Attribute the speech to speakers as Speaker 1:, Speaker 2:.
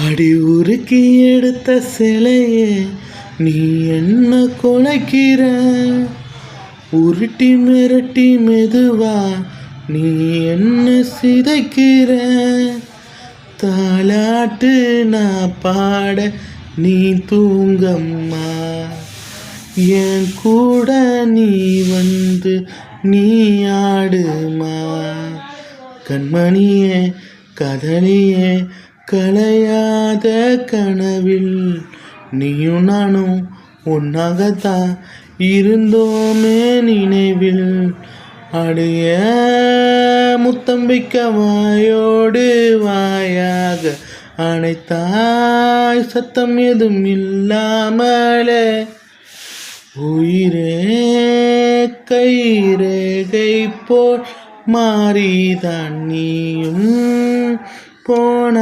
Speaker 1: அடி உருக்கி எடுத்த சிலையே நீ என்ன குலைக்கிற, உருட்டி மிரட்டி மெதுவா நீ என்ன சிதைக்கிற, தாலாட்டு நான் பாட நீ தூங்கம்மா, என் கூட நீ வந்து நீ ஆடுமா, கண்மணியே கதலியே கலையாத கனவில் நீயும் நானும் ஒன்னாகத்தான் இருந்தோமே நினைவில், அடைய முத்தம்பிக்க வாயோடு வாயாக அனைத்தாய் சத்தம் எதுவும் இல்லாமலே, உயிரே கைரேகை போல் மாறிதான் நீயும் போன.